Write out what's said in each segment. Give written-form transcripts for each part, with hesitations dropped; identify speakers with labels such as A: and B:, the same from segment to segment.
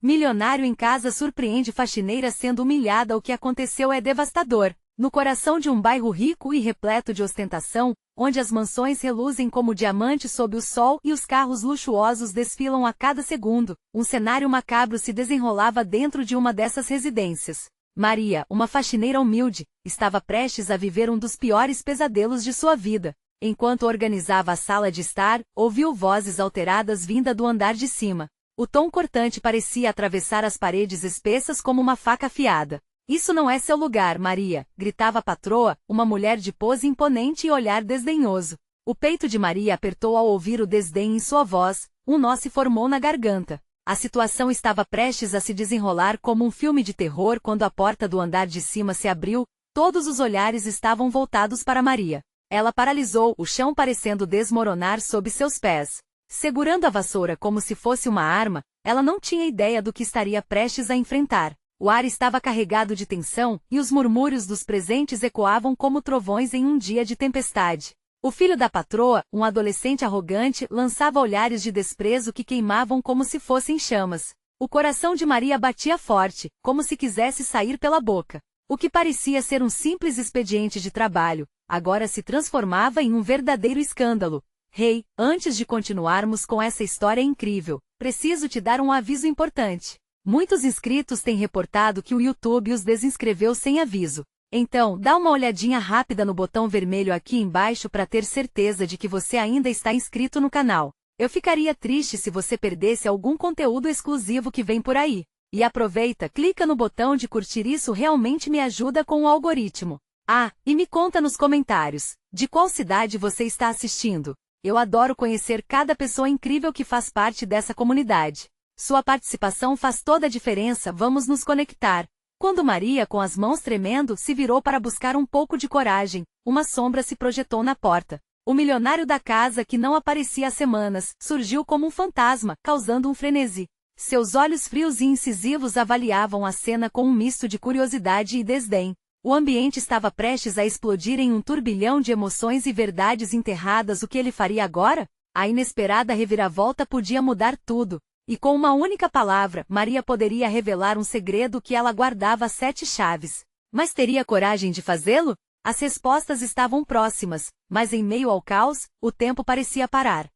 A: Milionário em casa surpreende faxineira sendo humilhada. O que aconteceu é devastador. No coração de um bairro rico e repleto de ostentação, onde as mansões reluzem como diamantes sob o sol e os carros luxuosos desfilam a cada segundo, um cenário macabro se desenrolava dentro de uma dessas residências. Maria, uma faxineira humilde, estava prestes a viver um dos piores pesadelos de sua vida. Enquanto organizava a sala de estar, ouviu vozes alteradas vinda do andar de cima. O tom cortante parecia atravessar as paredes espessas como uma faca afiada. "Isso não é seu lugar, Maria", gritava a patroa, uma mulher de pose imponente e olhar desdenhoso. O peito de Maria apertou ao ouvir o desdém em sua voz, um nó se formou na garganta. A situação estava prestes a se desenrolar como um filme de terror quando a porta do andar de cima se abriu, todos os olhares estavam voltados para Maria. Ela paralisou, o chão parecendo desmoronar sob seus pés. Segurando a vassoura como se fosse uma arma, ela não tinha ideia do que estaria prestes a enfrentar. O ar estava carregado de tensão, e os murmúrios dos presentes ecoavam como trovões em um dia de tempestade. O filho da patroa, um adolescente arrogante, lançava olhares de desprezo que queimavam como se fossem chamas. O coração de Maria batia forte, como se quisesse sair pela boca. O que parecia ser um simples expediente de trabalho, agora se transformava em um verdadeiro escândalo. "Rei, antes de continuarmos com essa história incrível, preciso te dar um aviso importante. Muitos inscritos têm reportado que o YouTube os desinscreveu sem aviso. Então, dá uma olhadinha rápida no botão vermelho aqui embaixo para ter certeza de que você ainda está inscrito no canal. Eu ficaria triste se você perdesse algum conteúdo exclusivo que vem por aí. E aproveita, clica no botão de curtir, isso realmente me ajuda com o algoritmo. Ah, e me conta nos comentários, de qual cidade você está assistindo. Eu adoro conhecer cada pessoa incrível que faz parte dessa comunidade. Sua participação faz toda a diferença. Vamos nos conectar." Quando Maria, com as mãos tremendo, se virou para buscar um pouco de coragem, uma sombra se projetou na porta. O milionário da casa, que não aparecia há semanas, surgiu como um fantasma, causando um frenesi. Seus olhos frios e incisivos avaliavam a cena com um misto de curiosidade e desdém. O ambiente estava prestes a explodir em um turbilhão de emoções e verdades enterradas. O que ele faria agora? A inesperada reviravolta podia mudar tudo. E com uma única palavra, Maria poderia revelar um segredo que ela guardava a 7 chaves. Mas teria coragem de fazê-lo? As respostas estavam próximas, mas em meio ao caos, o tempo parecia parar.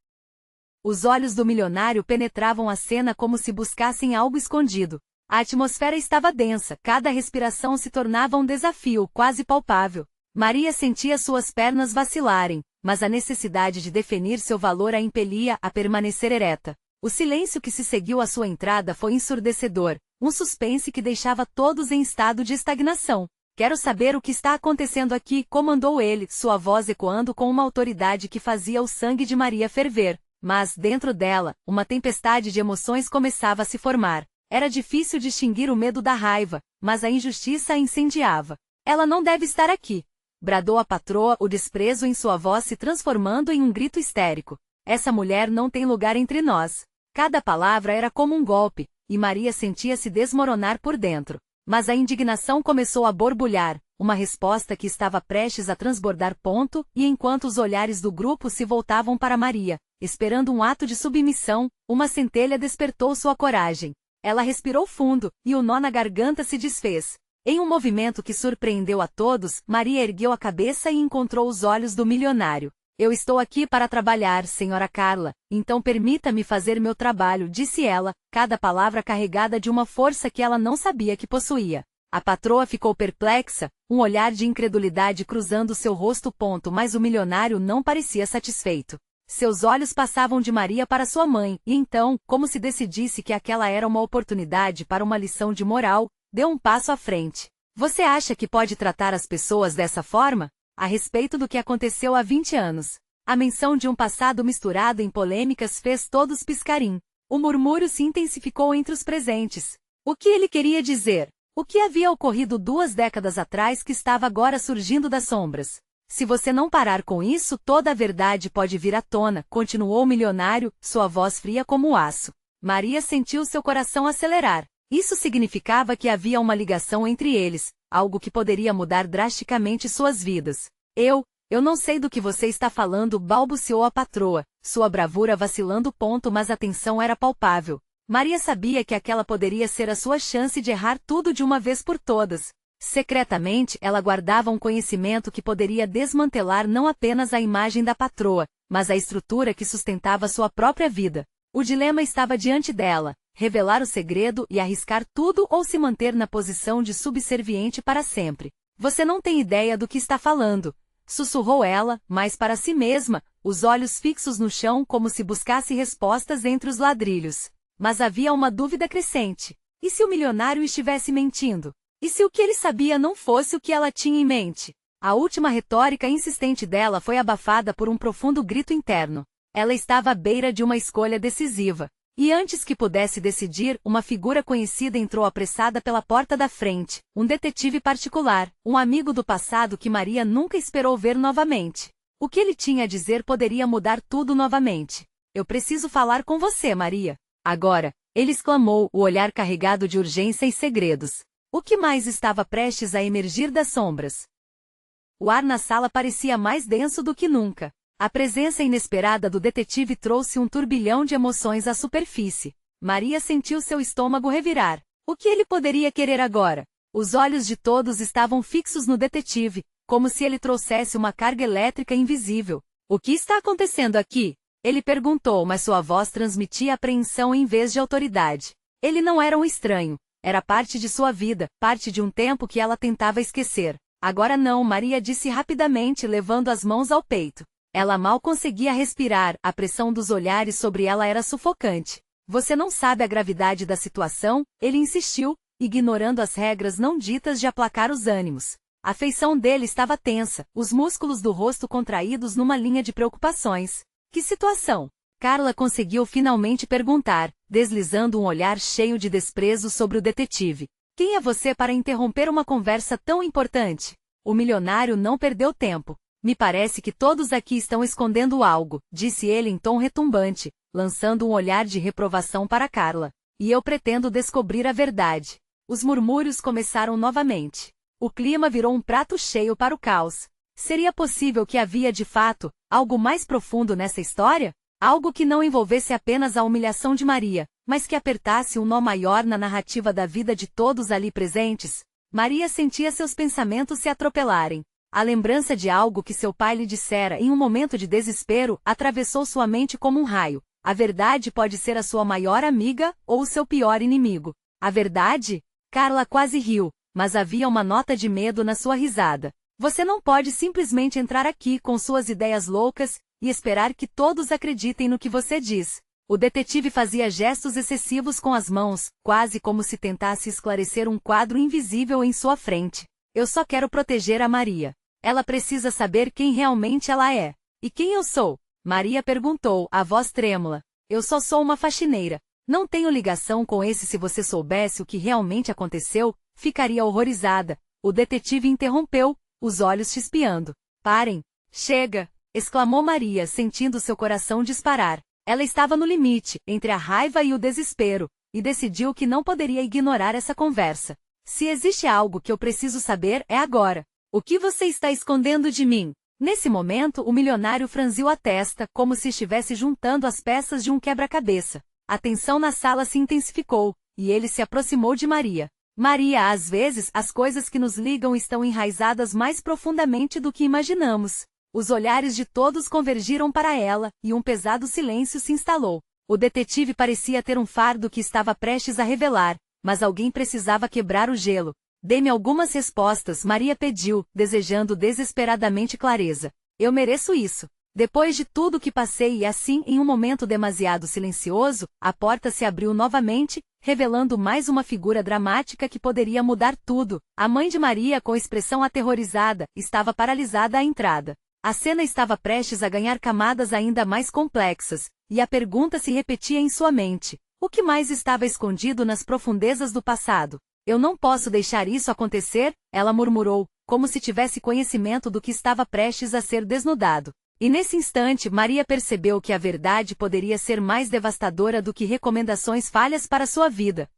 A: Os olhos do milionário penetravam a cena como se buscassem algo escondido. A atmosfera estava densa, cada respiração se tornava um desafio quase palpável. Maria sentia suas pernas vacilarem, mas a necessidade de definir seu valor a impelia a permanecer ereta. O silêncio que se seguiu à sua entrada foi ensurdecedor, um suspense que deixava todos em estado de estagnação. "Quero saber o que está acontecendo aqui", comandou ele, sua voz ecoando com uma autoridade que fazia o sangue de Maria ferver. Mas, dentro dela, uma tempestade de emoções começava a se formar. Era difícil distinguir o medo da raiva, mas a injustiça a incendiava. "Ela não deve estar aqui", bradou a patroa, o desprezo em sua voz se transformando em um grito histérico. "Essa mulher não tem lugar entre nós." Cada palavra era como um golpe, e Maria sentia-se desmoronar por dentro. Mas a indignação começou a borbulhar, uma resposta que estava prestes a transbordar. E enquanto os olhares do grupo se voltavam para Maria, esperando um ato de submissão, uma centelha despertou sua coragem. Ela respirou fundo, e o nó na garganta se desfez. Em um movimento que surpreendeu a todos, Maria ergueu a cabeça e encontrou os olhos do milionário. "Eu estou aqui para trabalhar, senhora Carla, então permita-me fazer meu trabalho", disse ela, cada palavra carregada de uma força que ela não sabia que possuía. A patroa ficou perplexa, um olhar de incredulidade cruzando seu rosto. Mas o milionário não parecia satisfeito. Seus olhos passavam de Maria para sua mãe, e então, como se decidisse que aquela era uma oportunidade para uma lição de moral, deu um passo à frente. "Você acha que pode tratar as pessoas dessa forma? A respeito do que aconteceu há 20 anos. A menção de um passado misturado em polêmicas fez todos piscarem. O murmúrio se intensificou entre os presentes. O que ele queria dizer? O que havia ocorrido 2 décadas atrás que estava agora surgindo das sombras? "Se você não parar com isso, toda a verdade pode vir à tona", continuou o milionário, sua voz fria como o aço. Maria sentiu seu coração acelerar. Isso significava que havia uma ligação entre eles, algo que poderia mudar drasticamente suas vidas. Eu não sei do que você está falando", balbuciou a patroa, sua bravura vacilando. Mas a tensão era palpável. Maria sabia que aquela poderia ser a sua chance de errar tudo de uma vez por todas. Secretamente, ela guardava um conhecimento que poderia desmantelar não apenas a imagem da patroa, mas a estrutura que sustentava sua própria vida. O dilema estava diante dela: revelar o segredo e arriscar tudo ou se manter na posição de subserviente para sempre. Você não tem ideia do que está falando, sussurrou ela, mas para si mesma, os olhos fixos no chão como se buscasse respostas entre os ladrilhos. Mas havia uma dúvida crescente. E se o milionário estivesse mentindo? E se o que ele sabia não fosse o que ela tinha em mente? A última retórica insistente dela foi abafada por um profundo grito interno. Ela estava à beira de uma escolha decisiva. E antes que pudesse decidir, uma figura conhecida entrou apressada pela porta da frente, um detetive particular, um amigo do passado que Maria nunca esperou ver novamente. O que ele tinha a dizer poderia mudar tudo novamente. Eu preciso falar com você, Maria. Agora, ele exclamou, o olhar carregado de urgência e segredos. O que mais estava prestes a emergir das sombras? O ar na sala parecia mais denso do que nunca. A presença inesperada do detetive trouxe um turbilhão de emoções à superfície. Maria sentiu seu estômago revirar. O que ele poderia querer agora? Os olhos de todos estavam fixos no detetive, como se ele trouxesse uma carga elétrica invisível. O que está acontecendo aqui? Ele perguntou, mas sua voz transmitia apreensão em vez de autoridade. Ele não era um estranho. Era parte de sua vida, parte de um tempo que ela tentava esquecer. Agora não, Maria disse rapidamente, levando as mãos ao peito. Ela mal conseguia respirar, a pressão dos olhares sobre ela era sufocante. Você não sabe a gravidade da situação, ele insistiu, ignorando as regras não ditas de aplacar os ânimos. A feição dele estava tensa, os músculos do rosto contraídos numa linha de preocupações. Que situação? Carla conseguiu finalmente perguntar, deslizando um olhar cheio de desprezo sobre o detetive. Quem é você para interromper uma conversa tão importante? O milionário não perdeu tempo. Me parece que todos aqui estão escondendo algo, disse ele em tom retumbante, lançando um olhar de reprovação para Carla. E eu pretendo descobrir a verdade. Os murmúrios começaram novamente. O clima virou um prato cheio para o caos. Seria possível que havia de fato algo mais profundo nessa história? Algo que não envolvesse apenas a humilhação de Maria, mas que apertasse um nó maior na narrativa da vida de todos ali presentes? Maria sentia seus pensamentos se atropelarem. A lembrança de algo que seu pai lhe dissera em um momento de desespero atravessou sua mente como um raio. A verdade pode ser a sua maior amiga ou o seu pior inimigo. A verdade? Carla quase riu, mas havia uma nota de medo na sua risada. Você não pode simplesmente entrar aqui com suas ideias loucas e esperar que todos acreditem no que você diz. O detetive fazia gestos excessivos com as mãos, quase como se tentasse esclarecer um quadro invisível em sua frente. Eu só quero proteger a Maria. Ela precisa saber quem realmente ela é. E quem eu sou? Maria perguntou, a voz trêmula. Eu só sou uma faxineira. Não tenho ligação com esse. Se você soubesse o que realmente aconteceu, ficaria horrorizada. O detetive interrompeu, os olhos chispeando. Parem! Chega! Exclamou Maria, sentindo seu coração disparar. Ela estava no limite, entre a raiva e o desespero, e decidiu que não poderia ignorar essa conversa. Se existe algo que eu preciso saber, é agora. O que você está escondendo de mim? Nesse momento, o milionário franziu a testa, como se estivesse juntando as peças de um quebra-cabeça. A tensão na sala se intensificou, e ele se aproximou de Maria. Maria, às vezes, as coisas que nos ligam estão enraizadas mais profundamente do que imaginamos. Os olhares de todos convergiram para ela, e um pesado silêncio se instalou. O detetive parecia ter um fardo que estava prestes a revelar, mas alguém precisava quebrar o gelo. Dê-me algumas respostas, Maria pediu, desejando desesperadamente clareza. Eu mereço isso. Depois de tudo que passei e assim, em um momento demasiado silencioso, a porta se abriu novamente, revelando mais uma figura dramática que poderia mudar tudo. A mãe de Maria, com expressão aterrorizada, estava paralisada à entrada. A cena estava prestes a ganhar camadas ainda mais complexas, e a pergunta se repetia em sua mente. O que mais estava escondido nas profundezas do passado? Eu não posso deixar isso acontecer, ela murmurou, como se tivesse conhecimento do que estava prestes a ser desnudado. E nesse instante Maria percebeu que a verdade poderia ser mais devastadora do que recomendações falhas para sua vida.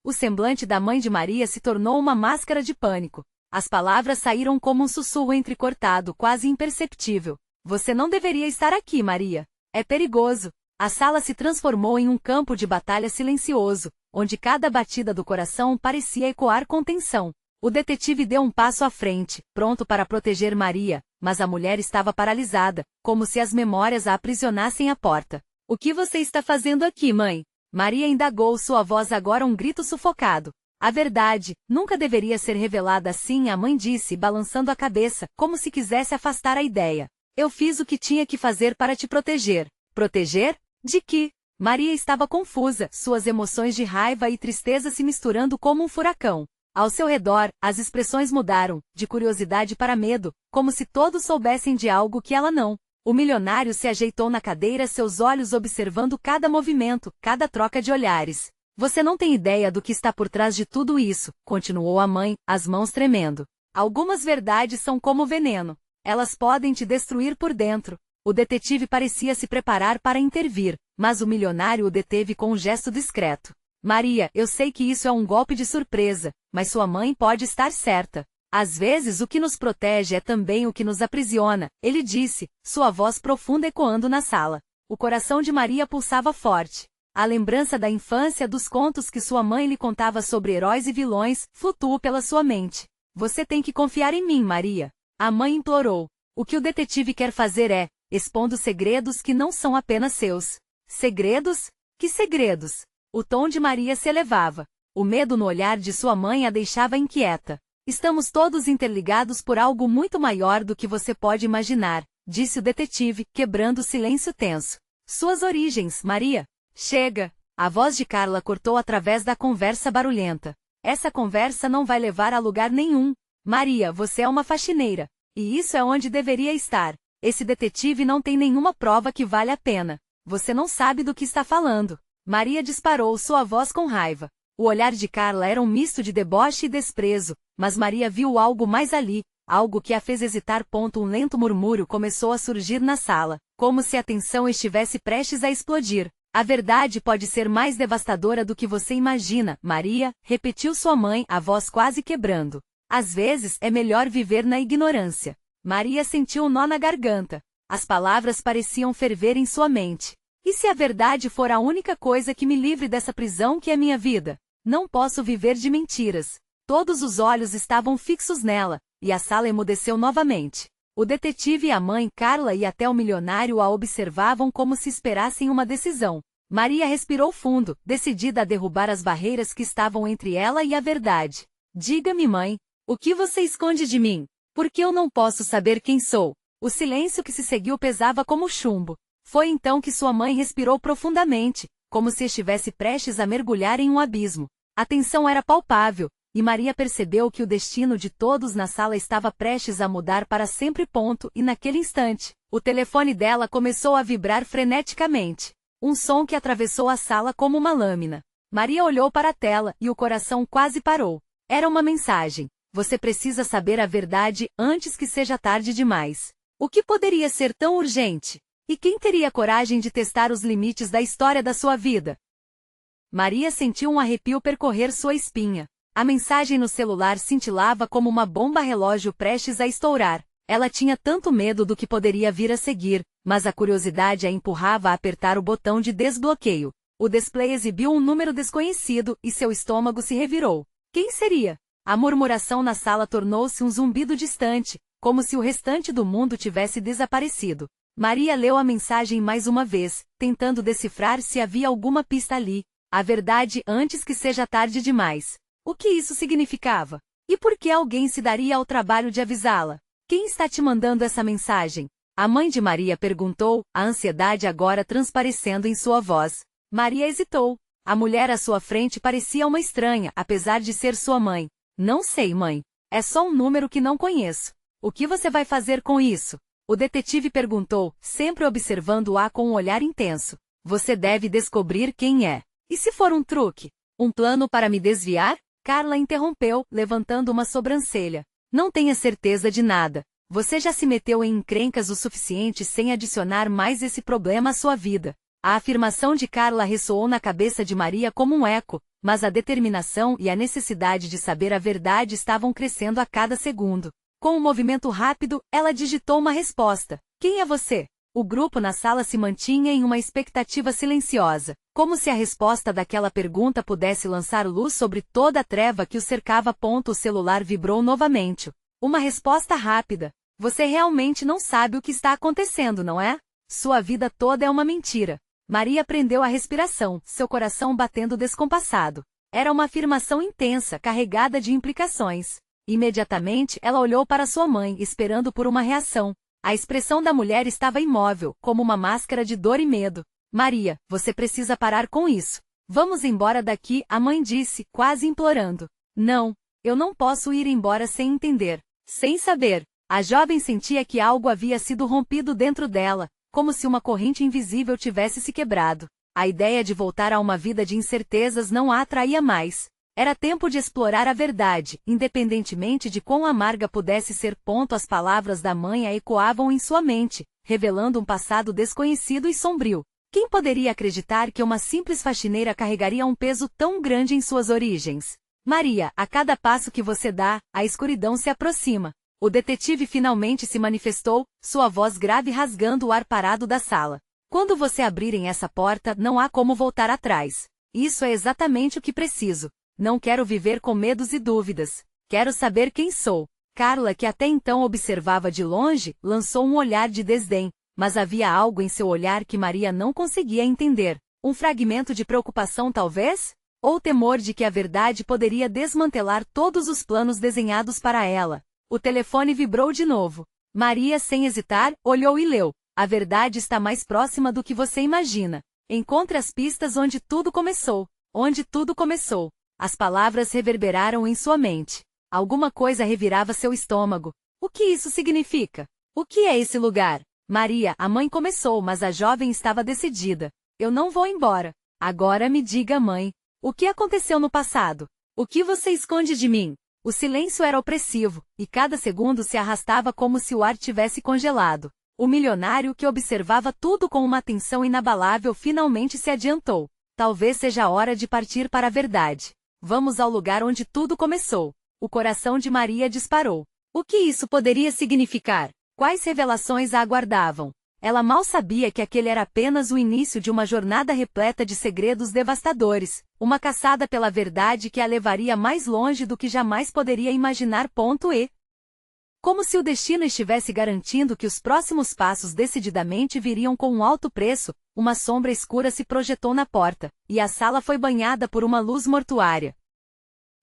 A: O semblante da mãe de Maria se tornou uma máscara de pânico. As palavras saíram como um sussurro entrecortado, quase imperceptível. Você não deveria estar aqui, Maria. É perigoso. A sala se transformou em um campo de batalha silencioso, onde cada batida do coração parecia ecoar com tensão. O detetive deu um passo à frente, pronto para proteger Maria, mas a mulher estava paralisada, como se as memórias a aprisionassem à porta. O que você está fazendo aqui, mãe? Maria indagou, sua voz agora um grito sufocado. A verdade nunca deveria ser revelada assim, a mãe disse, balançando a cabeça, como se quisesse afastar a ideia. Eu fiz o que tinha que fazer para te proteger. Proteger? De que? Maria estava confusa, suas emoções de raiva e tristeza se misturando como um furacão. Ao seu redor, as expressões mudaram, de curiosidade para medo, como se todos soubessem de algo que ela não. O milionário se ajeitou na cadeira, seus olhos observando cada movimento, cada troca de olhares. Você não tem ideia do que está por trás de tudo isso, continuou a mãe, as mãos tremendo. Algumas verdades são como veneno. Elas podem te destruir por dentro. O detetive parecia se preparar para intervir, mas o milionário o deteve com um gesto discreto. Maria, eu sei que isso é um golpe de surpresa, mas sua mãe pode estar certa. Às vezes o que nos protege é também o que nos aprisiona, ele disse, sua voz profunda ecoando na sala. O coração de Maria pulsava forte. A lembrança da infância, dos contos que sua mãe lhe contava sobre heróis e vilões, flutuou pela sua mente. Você tem que confiar em mim, Maria. A mãe implorou. O que o detetive quer fazer é, expondo segredos que não são apenas seus. Segredos? Que segredos? O tom de Maria se elevava. O medo no olhar de sua mãe a deixava inquieta. Estamos todos interligados por algo muito maior do que você pode imaginar, disse o detetive, quebrando o silêncio tenso. Suas origens, Maria. Chega! A voz de Carla cortou através da conversa barulhenta. Essa conversa não vai levar a lugar nenhum. Maria, você é uma faxineira. E isso é onde deveria estar. Esse detetive não tem nenhuma prova que vale a pena. Você não sabe do que está falando. Maria disparou, sua voz com raiva. O olhar de Carla era um misto de deboche e desprezo, mas Maria viu algo mais ali, algo que a fez hesitar. Um lento murmúrio começou a surgir na sala, como se a tensão estivesse prestes a explodir. A verdade pode ser mais devastadora do que você imagina, Maria, repetiu sua mãe, a voz quase quebrando. Às vezes é melhor viver na ignorância. Maria sentiu um nó na garganta. As palavras pareciam ferver em sua mente. E se a verdade for a única coisa que me livre dessa prisão que é minha vida? Não posso viver de mentiras. Todos os olhos estavam fixos nela, e a sala emudeceu novamente. O detetive e a mãe, Carla e até o milionário a observavam como se esperassem uma decisão. Maria respirou fundo, decidida a derrubar as barreiras que estavam entre ela e a verdade. Diga-me, mãe, o que você esconde de mim? Por que eu não posso saber quem sou? O silêncio que se seguiu pesava como chumbo. Foi então que sua mãe respirou profundamente, como se estivesse prestes a mergulhar em um abismo. A tensão era palpável, e Maria percebeu que o destino de todos na sala estava prestes a mudar para sempre. E naquele instante, o telefone dela começou a vibrar freneticamente. Um som que atravessou a sala como uma lâmina. Maria olhou para a tela e o coração quase parou. Era uma mensagem. Você precisa saber a verdade antes que seja tarde demais. O que poderia ser tão urgente? E quem teria coragem de testar os limites da história da sua vida? Maria sentiu um arrepio percorrer sua espinha. A mensagem no celular cintilava como uma bomba relógio prestes a estourar. Ela tinha tanto medo do que poderia vir a seguir, mas a curiosidade a empurrava a apertar o botão de desbloqueio. O display exibiu um número desconhecido e seu estômago se revirou. Quem seria? A murmuração na sala tornou-se um zumbido distante, como se o restante do mundo tivesse desaparecido. Maria leu a mensagem mais uma vez, tentando decifrar se havia alguma pista ali. A verdade antes que seja tarde demais. O que isso significava? E por que alguém se daria ao trabalho de avisá-la? Quem está te mandando essa mensagem? A mãe de Maria perguntou, a ansiedade agora transparecendo em sua voz. Maria hesitou. A mulher à sua frente parecia uma estranha, apesar de ser sua mãe. Não sei, mãe. É só um número que não conheço. O que você vai fazer com isso? O detetive perguntou, sempre observando-a com um olhar intenso. Você deve descobrir quem é. E se for um truque? Um plano para me desviar? Carla interrompeu, levantando uma sobrancelha. Não tenha certeza de nada. Você já se meteu em encrencas o suficiente sem adicionar mais esse problema à sua vida. A afirmação de Carla ressoou na cabeça de Maria como um eco, mas a determinação e a necessidade de saber a verdade estavam crescendo a cada segundo. Com um movimento rápido, ela digitou uma resposta. Quem é você? O grupo na sala se mantinha em uma expectativa silenciosa, como se a resposta daquela pergunta pudesse lançar luz sobre toda a treva que o cercava. O celular vibrou novamente. Uma resposta rápida. Você realmente não sabe o que está acontecendo, não é? Sua vida toda é uma mentira. Maria prendeu a respiração, seu coração batendo descompassado. Era uma afirmação intensa, carregada de implicações. Imediatamente, ela olhou para sua mãe, esperando por uma reação. A expressão da mulher estava imóvel, como uma máscara de dor e medo. Maria, você precisa parar com isso. Vamos embora daqui, a mãe disse, quase implorando. Não, eu não posso ir embora sem entender, sem saber. A jovem sentia que algo havia sido rompido dentro dela, como se uma corrente invisível tivesse se quebrado. A ideia de voltar a uma vida de incertezas não a atraía mais. Era tempo de explorar a verdade, independentemente de quão amarga pudesse ser. As palavras da mãe a ecoavam em sua mente, revelando um passado desconhecido e sombrio. Quem poderia acreditar que uma simples faxineira carregaria um peso tão grande em suas origens? Maria, a cada passo que você dá, a escuridão se aproxima. O detetive finalmente se manifestou, sua voz grave rasgando o ar parado da sala. Quando você abrirem essa porta, não há como voltar atrás. Isso é exatamente o que preciso. Não quero viver com medos e dúvidas. Quero saber quem sou. Carla, que até então observava de longe, lançou um olhar de desdém, mas havia algo em seu olhar que Maria não conseguia entender. Um fragmento de preocupação talvez? Ou temor de que a verdade poderia desmantelar todos os planos desenhados para ela. O telefone vibrou de novo. Maria, sem hesitar, olhou e leu. A verdade está mais próxima do que você imagina. Encontre as pistas onde tudo começou. Onde tudo começou. As palavras reverberaram em sua mente. Alguma coisa revirava seu estômago. O que isso significa? O que é esse lugar? Maria, a mãe começou, mas a jovem estava decidida. Eu não vou embora. Agora me diga, mãe. O que aconteceu no passado? O que você esconde de mim? O silêncio era opressivo, e cada segundo se arrastava como se o ar tivesse congelado. O milionário, que observava tudo com uma atenção inabalável, finalmente se adiantou. Talvez seja a hora de partir para a verdade. Vamos ao lugar onde tudo começou. O coração de Maria disparou. O que isso poderia significar? Quais revelações a aguardavam? Ela mal sabia que aquele era apenas o início de uma jornada repleta de segredos devastadores, uma caçada pela verdade que a levaria mais longe do que jamais poderia imaginar. E, como se o destino estivesse garantindo que os próximos passos decididamente viriam com um alto preço, uma sombra escura se projetou na porta, e a sala foi banhada por uma luz mortuária.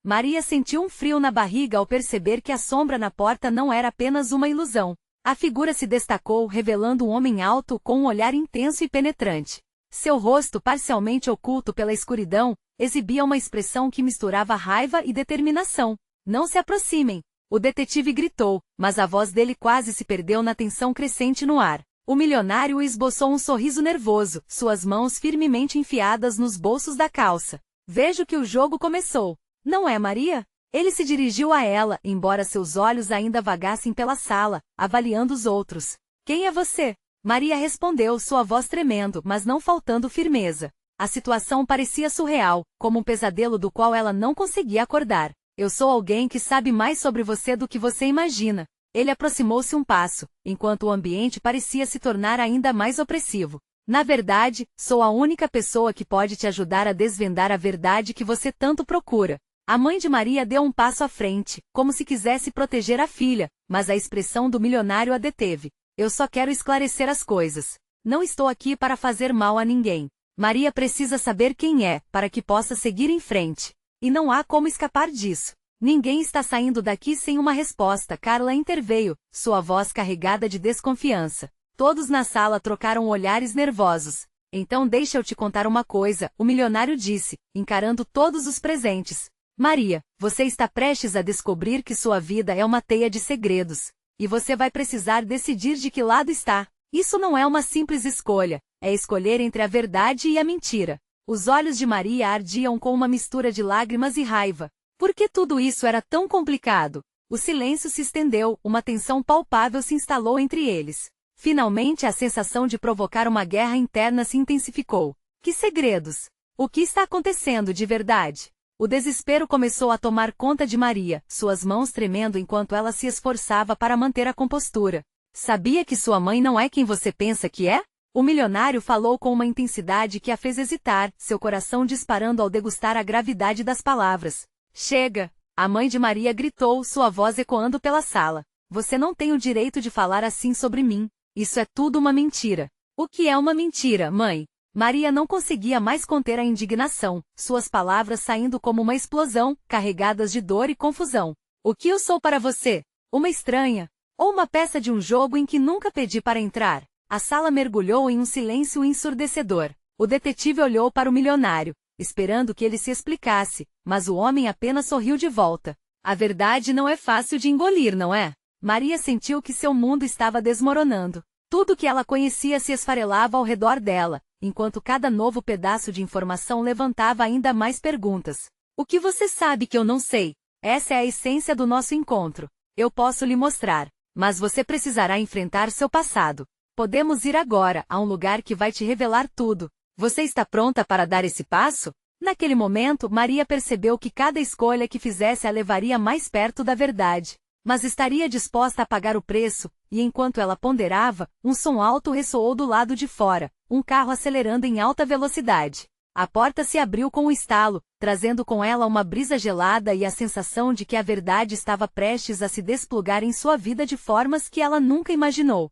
A: Maria sentiu um frio na barriga ao perceber que a sombra na porta não era apenas uma ilusão. A figura se destacou, revelando um homem alto com um olhar intenso e penetrante. Seu rosto, parcialmente oculto pela escuridão, exibia uma expressão que misturava raiva e determinação. Não se aproximem! O detetive gritou, mas a voz dele quase se perdeu na tensão crescente no ar. O milionário esboçou um sorriso nervoso, suas mãos firmemente enfiadas nos bolsos da calça. Vejo que o jogo começou. Não é, Maria? Ele se dirigiu a ela, embora seus olhos ainda vagassem pela sala, avaliando os outros. Quem é você? Maria respondeu, sua voz tremendo, mas não faltando firmeza. A situação parecia surreal, como um pesadelo do qual ela não conseguia acordar. Eu sou alguém que sabe mais sobre você do que você imagina. Ele aproximou-se um passo, enquanto o ambiente parecia se tornar ainda mais opressivo. Na verdade, sou a única pessoa que pode te ajudar a desvendar a verdade que você tanto procura. A mãe de Maria deu um passo à frente, como se quisesse proteger a filha, mas a expressão do milionário a deteve. Eu só quero esclarecer as coisas. Não estou aqui para fazer mal a ninguém. Maria precisa saber quem é, para que possa seguir em frente. E não há como escapar disso. Ninguém está saindo daqui sem uma resposta. Carla interveio, sua voz carregada de desconfiança. Todos na sala trocaram olhares nervosos. Então deixa eu te contar uma coisa, o milionário disse, encarando todos os presentes. Maria, você está prestes a descobrir que sua vida é uma teia de segredos. E você vai precisar decidir de que lado está. Isso não é uma simples escolha, é escolher entre a verdade e a mentira. Os olhos de Maria ardiam com uma mistura de lágrimas e raiva. Por que tudo isso era tão complicado? O silêncio se estendeu, uma tensão palpável se instalou entre eles. Finalmente a sensação de provocar uma guerra interna se intensificou. Que segredos? O que está acontecendo de verdade? O desespero começou a tomar conta de Maria, suas mãos tremendo enquanto ela se esforçava para manter a compostura. Sabia que sua mãe não é quem você pensa que é? O milionário falou com uma intensidade que a fez hesitar, seu coração disparando ao degustar a gravidade das palavras. Chega! A mãe de Maria gritou, sua voz ecoando pela sala. Você não tem o direito de falar assim sobre mim. Isso é tudo uma mentira. O que é uma mentira, mãe? Maria não conseguia mais conter a indignação, suas palavras saindo como uma explosão, carregadas de dor e confusão. O que eu sou para você? Uma estranha? Ou uma peça de um jogo em que nunca pedi para entrar? A sala mergulhou em um silêncio ensurdecedor. O detetive olhou para o milionário, esperando que ele se explicasse, mas o homem apenas sorriu de volta. A verdade não é fácil de engolir, não é? Maria sentiu que seu mundo estava desmoronando. Tudo que ela conhecia se esfarelava ao redor dela, enquanto cada novo pedaço de informação levantava ainda mais perguntas. O que você sabe que eu não sei? Essa é a essência do nosso encontro. Eu posso lhe mostrar, mas você precisará enfrentar seu passado. Podemos ir agora a um lugar que vai te revelar tudo. Você está pronta para dar esse passo? Naquele momento, Maria percebeu que cada escolha que fizesse a levaria mais perto da verdade. Mas estaria disposta a pagar o preço, e enquanto ela ponderava, um som alto ressoou do lado de fora, um carro acelerando em alta velocidade. A porta se abriu com um estalo, trazendo com ela uma brisa gelada e a sensação de que a verdade estava prestes a se desplugar em sua vida de formas que ela nunca imaginou.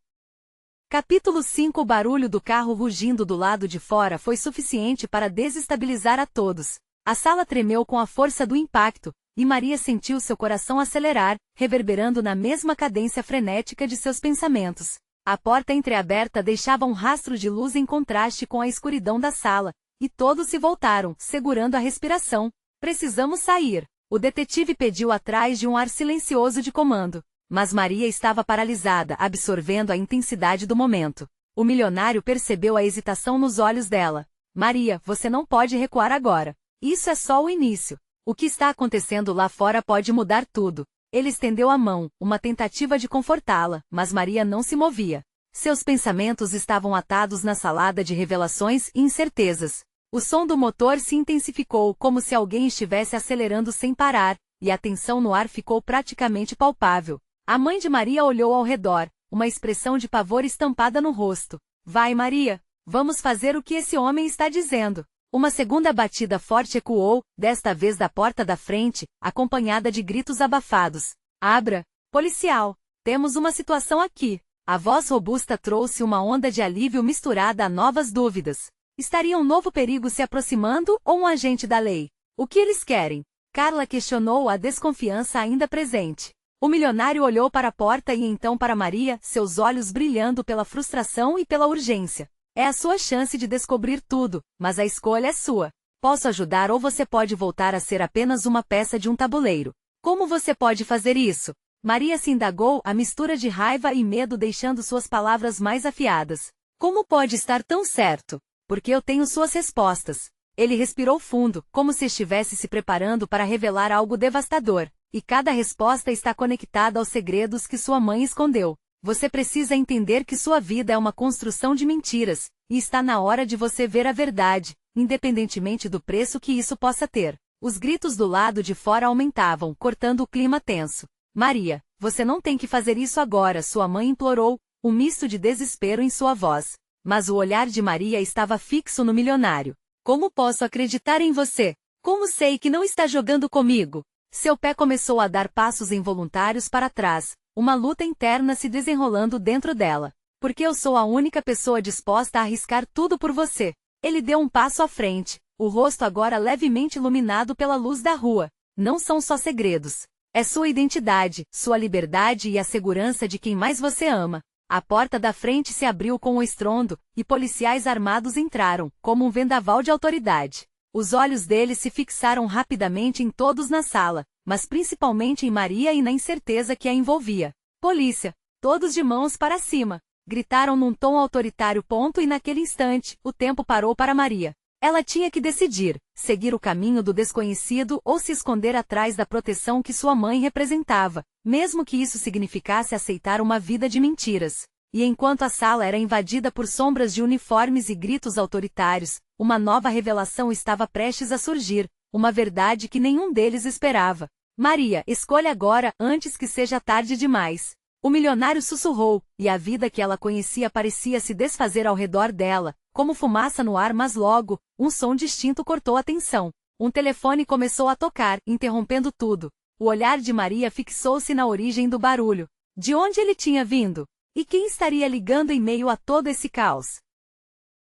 A: Capítulo 5. O barulho do carro rugindo do lado de fora foi suficiente para desestabilizar a todos. A sala tremeu com a força do impacto, e Maria sentiu seu coração acelerar, reverberando na mesma cadência frenética de seus pensamentos. A porta entreaberta deixava um rastro de luz em contraste com a escuridão da sala, e todos se voltaram, segurando a respiração. Precisamos sair. O detetive pediu atrás de um ar silencioso de comando. Mas Maria estava paralisada, absorvendo a intensidade do momento. O milionário percebeu a hesitação nos olhos dela. Maria, você não pode recuar agora. Isso é só o início. O que está acontecendo lá fora pode mudar tudo. Ele estendeu a mão, uma tentativa de confortá-la, mas Maria não se movia. Seus pensamentos estavam atados na salada de revelações e incertezas. O som do motor se intensificou, como se alguém estivesse acelerando sem parar, e a tensão no ar ficou praticamente palpável. A mãe de Maria olhou ao redor, uma expressão de pavor estampada no rosto. Vai, Maria, vamos fazer o que esse homem está dizendo. Uma segunda batida forte ecoou, desta vez da porta da frente, acompanhada de gritos abafados. Abra, policial, temos uma situação aqui. A voz robusta trouxe uma onda de alívio misturada a novas dúvidas. Estaria um novo perigo se aproximando ou um agente da lei? O que eles querem? Carla questionou a desconfiança ainda presente. O milionário olhou para a porta e então para Maria, seus olhos brilhando pela frustração e pela urgência. É a sua chance de descobrir tudo, mas a escolha é sua. Posso ajudar ou você pode voltar a ser apenas uma peça de um tabuleiro. Como você pode fazer isso? Maria se indagou, a mistura de raiva e medo deixando suas palavras mais afiadas. Como pode estar tão certo? Porque eu tenho suas respostas. Ele respirou fundo, como se estivesse se preparando para revelar algo devastador. E cada resposta está conectada aos segredos que sua mãe escondeu. Você precisa entender que sua vida é uma construção de mentiras, e está na hora de você ver a verdade, independentemente do preço que isso possa ter. Os gritos do lado de fora aumentavam, cortando o clima tenso. Maria, você não tem que fazer isso agora, sua mãe implorou, um misto de desespero em sua voz. Mas o olhar de Maria estava fixo no milionário. Como posso acreditar em você? Como sei que não está jogando comigo? Seu pé começou a dar passos involuntários para trás, uma luta interna se desenrolando dentro dela. Porque eu sou a única pessoa disposta a arriscar tudo por você. Ele deu um passo à frente, o rosto agora levemente iluminado pela luz da rua. Não são só segredos. É sua identidade, sua liberdade e a segurança de quem mais você ama. A porta da frente se abriu com um estrondo, e policiais armados entraram, como um vendaval de autoridade. Os olhos deles se fixaram rapidamente em todos na sala, mas principalmente em Maria e na incerteza que a envolvia. Polícia! Todos de mãos para cima! Gritaram num tom autoritário. E naquele instante, o tempo parou para Maria. Ela tinha que decidir, seguir o caminho do desconhecido ou se esconder atrás da proteção que sua mãe representava, mesmo que isso significasse aceitar uma vida de mentiras. E enquanto a sala era invadida por sombras de uniformes e gritos autoritários, uma nova revelação estava prestes a surgir, uma verdade que nenhum deles esperava. Maria, escolha agora, antes que seja tarde demais. O milionário sussurrou, e a vida que ela conhecia parecia se desfazer ao redor dela, como fumaça no ar, mas logo, um som distinto cortou a tensão. Um telefone começou a tocar, interrompendo tudo. O olhar de Maria fixou-se na origem do barulho. De onde ele tinha vindo? E quem estaria ligando em meio a todo esse caos?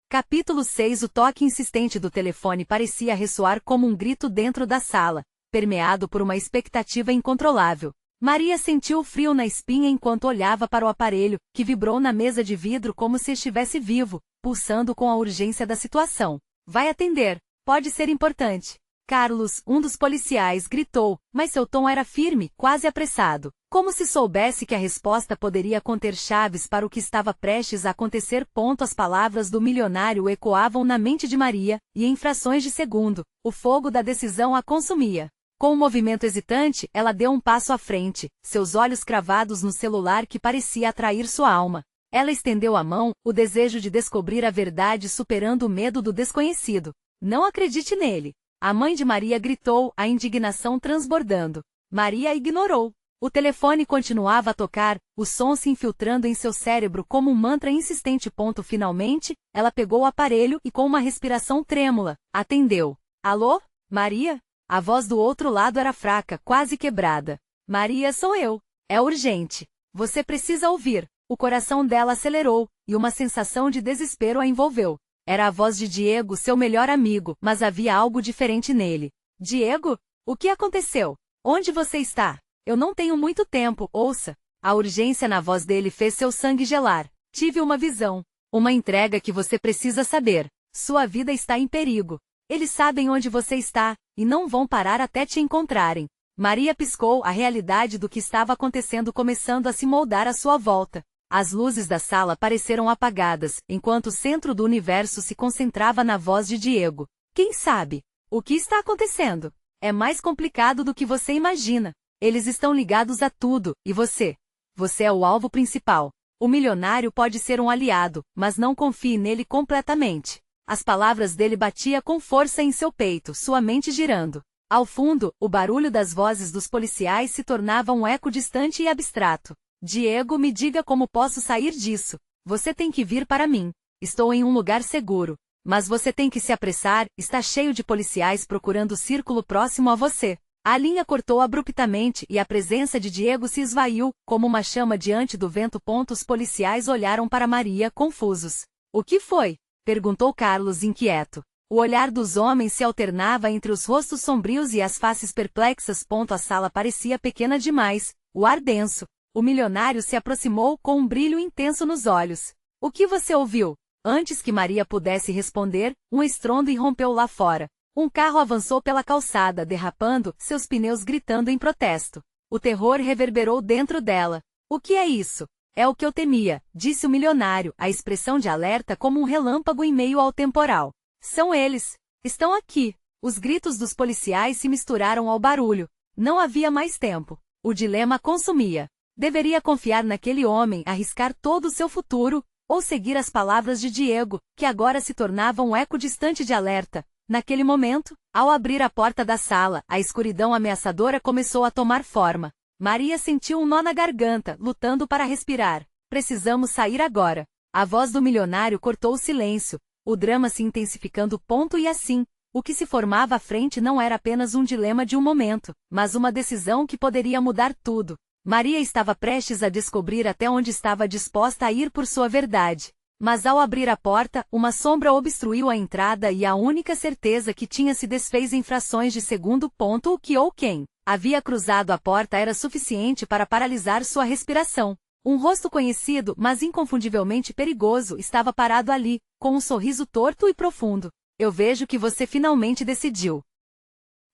A: Capítulo 6. O toque insistente do telefone parecia ressoar como um grito dentro da sala, permeado por uma expectativa incontrolável. Maria sentiu o frio na espinha enquanto olhava para o aparelho, que vibrou na mesa de vidro como se estivesse vivo, pulsando com a urgência da situação. Vai atender. Pode ser importante. Carlos, um dos policiais, gritou, mas seu tom era firme, quase apressado, como se soubesse que a resposta poderia conter chaves para o que estava prestes a acontecer. As palavras do milionário ecoavam na mente de Maria, e em frações de segundo, o fogo da decisão a consumia. Com um movimento hesitante, ela deu um passo à frente, seus olhos cravados no celular que parecia atrair sua alma. Ela estendeu a mão, o desejo de descobrir a verdade superando o medo do desconhecido. Não acredite nele. A mãe de Maria gritou, a indignação transbordando. Maria ignorou. O telefone continuava a tocar, o som se infiltrando em seu cérebro como um mantra insistente. Finalmente, ela pegou o aparelho e com uma respiração trêmula, atendeu. Alô? Maria? A voz do outro lado era fraca, quase quebrada. Maria, sou eu. É urgente. Você precisa ouvir. O coração dela acelerou, e uma sensação de desespero a envolveu. Era a voz de Diego, seu melhor amigo, mas havia algo diferente nele. Diego? O que aconteceu? Onde você está? Eu não tenho muito tempo, ouça. A urgência na voz dele fez seu sangue gelar. Tive uma visão. Uma entrega que você precisa saber. Sua vida está em perigo. Eles sabem onde você está, e não vão parar até te encontrarem. Maria piscou, a realidade do que estava acontecendo começando a se moldar à sua volta. As luzes da sala pareceram apagadas, enquanto o centro do universo se concentrava na voz de Diego. Quem sabe? O que está acontecendo? É mais complicado do que você imagina. Eles estão ligados a tudo, e você? Você é o alvo principal. O milionário pode ser um aliado, mas não confie nele completamente. As palavras dele batiam com força em seu peito, sua mente girando. Ao fundo, o barulho das vozes dos policiais se tornava um eco distante e abstrato. Diego, me diga como posso sair disso. Você tem que vir para mim. Estou em um lugar seguro. Mas você tem que se apressar, está cheio de policiais procurando o círculo próximo a você. A linha cortou abruptamente e a presença de Diego se esvaiu, como uma chama diante do vento. Os policiais olharam para Maria, confusos. O que foi? Perguntou Carlos inquieto. O olhar dos homens se alternava entre os rostos sombrios e as faces perplexas. A sala parecia pequena demais, o ar denso. O milionário se aproximou com um brilho intenso nos olhos. O que você ouviu? Antes que Maria pudesse responder, um estrondo irrompeu lá fora. Um carro avançou pela calçada, derrapando, seus pneus gritando em protesto. O terror reverberou dentro dela. O que é isso? É o que eu temia, disse o milionário, a expressão de alerta como um relâmpago em meio ao temporal. São eles. Estão aqui. Os gritos dos policiais se misturaram ao barulho. Não havia mais tempo. O dilema consumia. Deveria confiar naquele homem, arriscar todo o seu futuro, ou seguir as palavras de Diego, que agora se tornavam um eco distante de alerta. Naquele momento, ao abrir a porta da sala, a escuridão ameaçadora começou a tomar forma. Maria sentiu um nó na garganta, lutando para respirar. Precisamos sair agora. A voz do milionário cortou o silêncio, o drama se intensificando. E assim, o que se formava à frente não era apenas um dilema de um momento, mas uma decisão que poderia mudar tudo. Maria estava prestes a descobrir até onde estava disposta a ir por sua verdade. Mas ao abrir a porta, uma sombra obstruiu a entrada e a única certeza que tinha se desfez em frações de segundo. O que ou quem havia cruzado a porta era suficiente para paralisar sua respiração. Um rosto conhecido, mas inconfundivelmente perigoso, estava parado ali, com um sorriso torto e profundo. Eu vejo que você finalmente decidiu.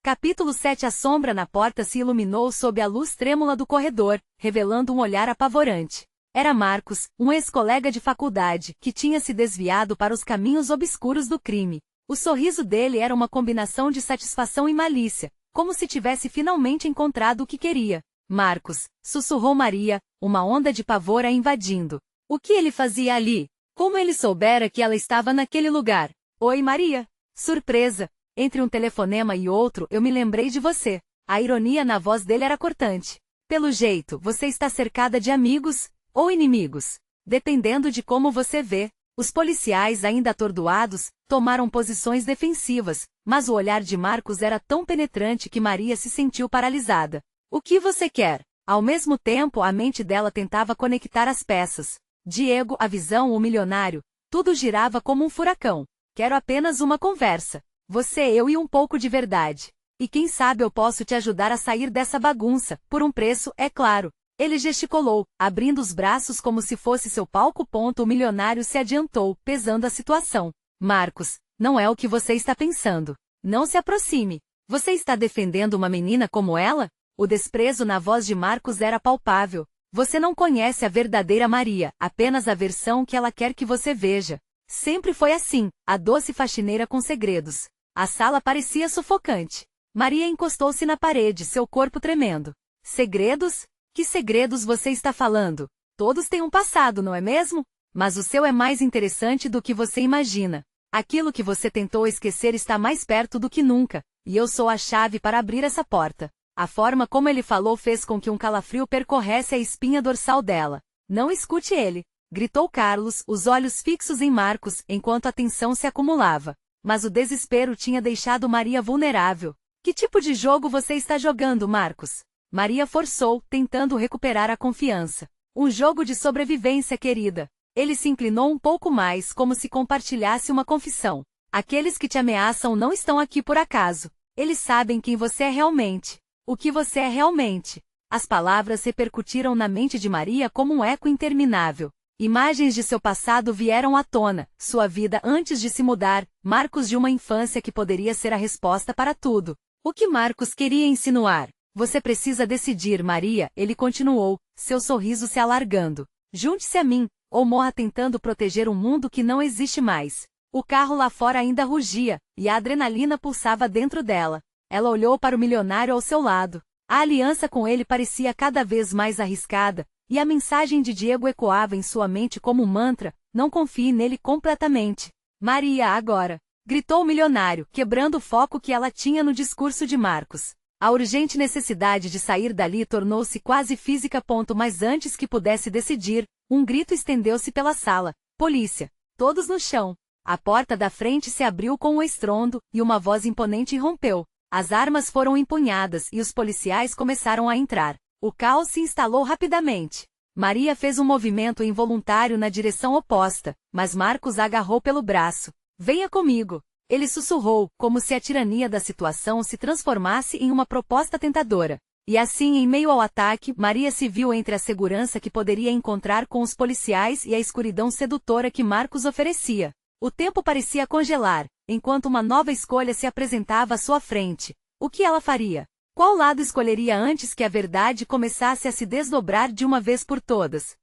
A: Capítulo 7. A sombra na porta se iluminou sob a luz trêmula do corredor, revelando um olhar apavorante. Era Marcos, um ex-colega de faculdade, que tinha se desviado para os caminhos obscuros do crime. O sorriso dele era uma combinação de satisfação e malícia, como se tivesse finalmente encontrado o que queria. Marcos, sussurrou Maria, uma onda de pavor a invadindo. O que ele fazia ali? Como ele soubera que ela estava naquele lugar? Oi, Maria. Surpresa. Entre um telefonema e outro, eu me lembrei de você. A ironia na voz dele era cortante. Pelo jeito, você está cercada de amigos ou inimigos. Dependendo de como você vê. Os policiais, ainda atordoados, tomaram posições defensivas, mas o olhar de Marcos era tão penetrante que Maria se sentiu paralisada. O que você quer? Ao mesmo tempo, a mente dela tentava conectar as peças. Diego, a visão, o milionário. Tudo girava como um furacão. Quero apenas uma conversa. Você, eu e um pouco de verdade. E quem sabe eu posso te ajudar a sair dessa bagunça, por um preço, é claro. Ele gesticulou, abrindo os braços como se fosse seu palco. O milionário se adiantou, pesando a situação. Marcos, não é o que você está pensando. Não se aproxime. Você está defendendo uma menina como ela? O desprezo na voz de Marcos era palpável. Você não conhece a verdadeira Maria, apenas a versão que ela quer que você veja. Sempre foi assim, a doce faxineira com segredos. A sala parecia sufocante. Maria encostou-se na parede, seu corpo tremendo. Segredos? Que segredos você está falando? Todos têm um passado, não é mesmo? Mas o seu é mais interessante do que você imagina. Aquilo que você tentou esquecer está mais perto do que nunca, e eu sou a chave para abrir essa porta. A forma como ele falou fez com que um calafrio percorresse a espinha dorsal dela. Não escute ele, gritou Carlos, os olhos fixos em Marcos, enquanto a tensão se acumulava. Mas o desespero tinha deixado Maria vulnerável. Que tipo de jogo você está jogando, Marcos? Maria forçou, tentando recuperar a confiança. Um jogo de sobrevivência, querida. Ele se inclinou um pouco mais, como se compartilhasse uma confissão. Aqueles que te ameaçam não estão aqui por acaso. Eles sabem quem você é realmente. O que você é realmente. As palavras repercutiram na mente de Maria como um eco interminável. Imagens de seu passado vieram à tona, sua vida antes de se mudar, marcos de uma infância que poderia ser a resposta para tudo. O que Marcos queria insinuar? Você precisa decidir, Maria, ele continuou, seu sorriso se alargando. Junte-se a mim, ou morra tentando proteger um mundo que não existe mais. O carro lá fora ainda rugia, e a adrenalina pulsava dentro dela. Ela olhou para o milionário ao seu lado. A aliança com ele parecia cada vez mais arriscada, e a mensagem de Diego ecoava em sua mente como um mantra: não confie nele completamente. Maria, agora! Gritou o milionário, quebrando o foco que ela tinha no discurso de Marcos. A urgente necessidade de sair dali tornou-se quase física. Mas antes que pudesse decidir, um grito estendeu-se pela sala. Polícia! Todos no chão. A porta da frente se abriu com um estrondo, e uma voz imponente irrompeu. As armas foram empunhadas e os policiais começaram a entrar. O caos se instalou rapidamente. Maria fez um movimento involuntário na direção oposta, mas Marcos a agarrou pelo braço. Venha comigo. Ele sussurrou, como se a tirania da situação se transformasse em uma proposta tentadora. E assim, em meio ao ataque, Maria se viu entre a segurança que poderia encontrar com os policiais e a escuridão sedutora que Marcos oferecia. O tempo parecia congelar, enquanto uma nova escolha se apresentava à sua frente. O que ela faria? Qual lado escolheria antes que a verdade começasse a se desdobrar de uma vez por todas?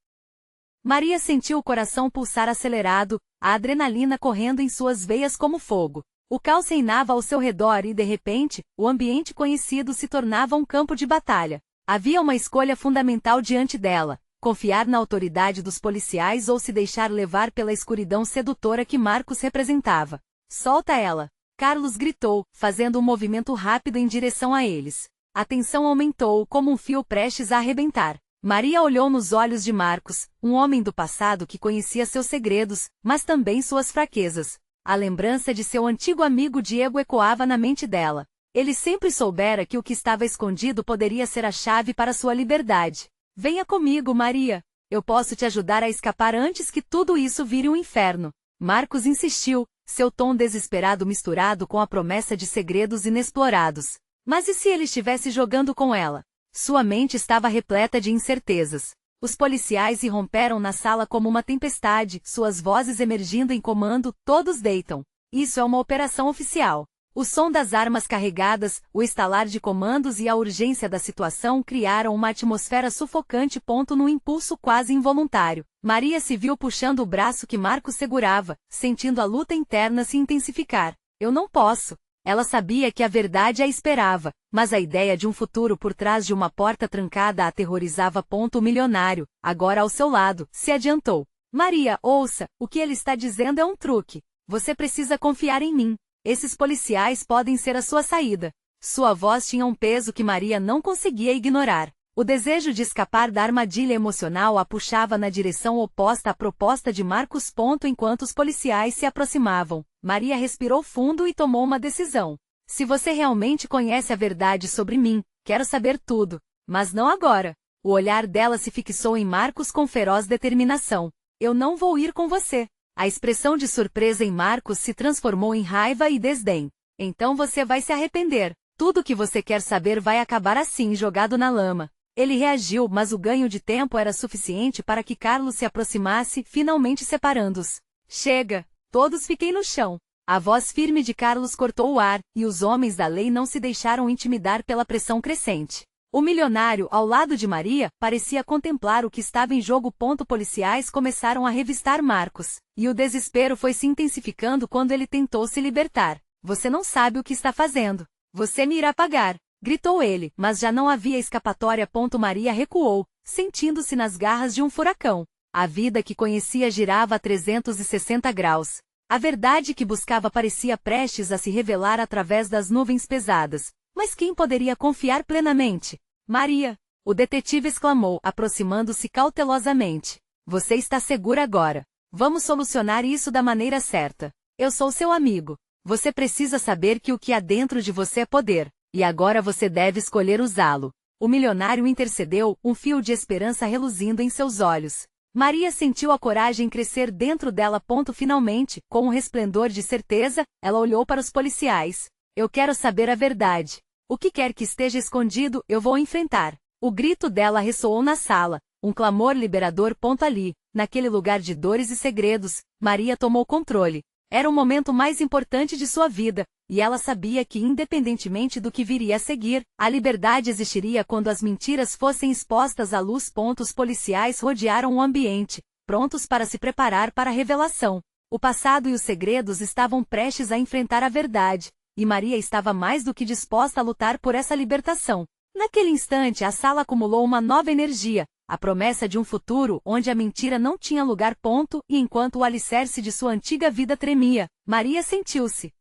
A: Maria sentiu o coração pulsar acelerado, a adrenalina correndo em suas veias como fogo. O caos reinava ao seu redor e, de repente, o ambiente conhecido se tornava um campo de batalha. Havia uma escolha fundamental diante dela: confiar na autoridade dos policiais ou se deixar levar pela escuridão sedutora que Marcos representava. Solta ela! Carlos gritou, fazendo um movimento rápido em direção a eles. A tensão aumentou como um fio prestes a arrebentar. Maria olhou nos olhos de Marcos, um homem do passado que conhecia seus segredos, mas também suas fraquezas. A lembrança de seu antigo amigo Diego ecoava na mente dela. Ele sempre soubera que o que estava escondido poderia ser a chave para sua liberdade. Venha comigo, Maria. Eu posso te ajudar a escapar antes que tudo isso vire um inferno. Marcos insistiu, seu tom desesperado misturado com a promessa de segredos inexplorados. Mas e se ele estivesse jogando com ela? Sua mente estava repleta de incertezas. Os policiais irromperam na sala como uma tempestade, suas vozes emergindo em comando: todos deitam. Isso é uma operação oficial. O som das armas carregadas, o estalar de comandos e a urgência da situação criaram uma atmosfera sufocante. Num impulso quase involuntário, Maria se viu puxando o braço que Marcos segurava, sentindo a luta interna se intensificar. Eu não posso. Ela sabia que a verdade a esperava, mas a ideia de um futuro por trás de uma porta trancada a aterrorizava. O milionário, agora ao seu lado, se adiantou. Maria, ouça, o que ele está dizendo é um truque. Você precisa confiar em mim. Esses policiais podem ser a sua saída. Sua voz tinha um peso que Maria não conseguia ignorar. O desejo de escapar da armadilha emocional a puxava na direção oposta à proposta de Marcos. Enquanto os policiais se aproximavam, Maria respirou fundo e tomou uma decisão. Se você realmente conhece a verdade sobre mim, quero saber tudo. Mas não agora. O olhar dela se fixou em Marcos com feroz determinação. Eu não vou ir com você. A expressão de surpresa em Marcos se transformou em raiva e desdém. Então você vai se arrepender. Tudo que você quer saber vai acabar assim, jogado na lama. Ele reagiu, mas o ganho de tempo era suficiente para que Carlos se aproximasse, finalmente separando-os. Chega! Todos fiquem no chão. A voz firme de Carlos cortou o ar, e os homens da lei não se deixaram intimidar pela pressão crescente. O milionário, ao lado de Maria, parecia contemplar o que estava em jogo. Policiais começaram a revistar Marcos, e o desespero foi se intensificando quando ele tentou se libertar. Você não sabe o que está fazendo. Você me irá pagar, gritou ele, mas já não havia escapatória. Maria recuou, sentindo-se nas garras de um furacão. A vida que conhecia girava a 360 graus. A verdade que buscava parecia prestes a se revelar através das nuvens pesadas. Mas quem poderia confiar plenamente? Maria! O detetive exclamou, aproximando-se cautelosamente. Você está segura agora. Vamos solucionar isso da maneira certa. Eu sou seu amigo. Você precisa saber que o que há dentro de você é poder, e agora você deve escolher usá-lo. O milionário intercedeu, um fio de esperança reluzindo em seus olhos. Maria sentiu a coragem crescer dentro dela. Finalmente, com um resplendor de certeza, ela olhou para os policiais. Eu quero saber a verdade. O que quer que esteja escondido, eu vou enfrentar. O grito dela ressoou na sala, um clamor liberador. Ali, naquele lugar de dores e segredos, Maria tomou controle. Era o momento mais importante de sua vida, e ela sabia que, independentemente do que viria a seguir, a liberdade existiria quando as mentiras fossem expostas à luz. Os policiais rodearam o ambiente, prontos para se preparar para a revelação. O passado e os segredos estavam prestes a enfrentar a verdade. E Maria estava mais do que disposta a lutar por essa libertação. Naquele instante, a sala acumulou uma nova energia, a promessa de um futuro onde a mentira não tinha lugar. E enquanto o alicerce de sua antiga vida tremia, Maria sentiu-se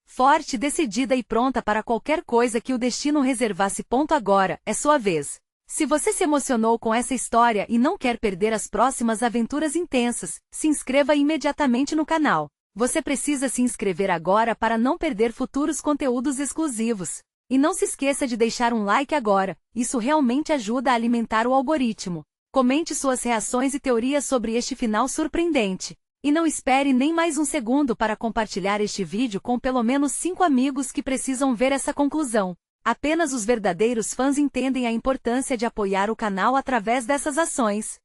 A: forte, decidida e pronta para qualquer coisa que o destino reservasse. Agora, é sua vez. Se você se emocionou com essa história e não quer perder as próximas aventuras intensas, se inscreva imediatamente no canal. Você precisa se inscrever agora para não perder futuros conteúdos exclusivos. E não se esqueça de deixar um like agora, isso realmente ajuda a alimentar o algoritmo. Comente suas reações e teorias sobre este final surpreendente. E não espere nem mais um segundo para compartilhar este vídeo com pelo menos 5 amigos que precisam ver essa conclusão. Apenas os verdadeiros fãs entendem a importância de apoiar o canal através dessas ações.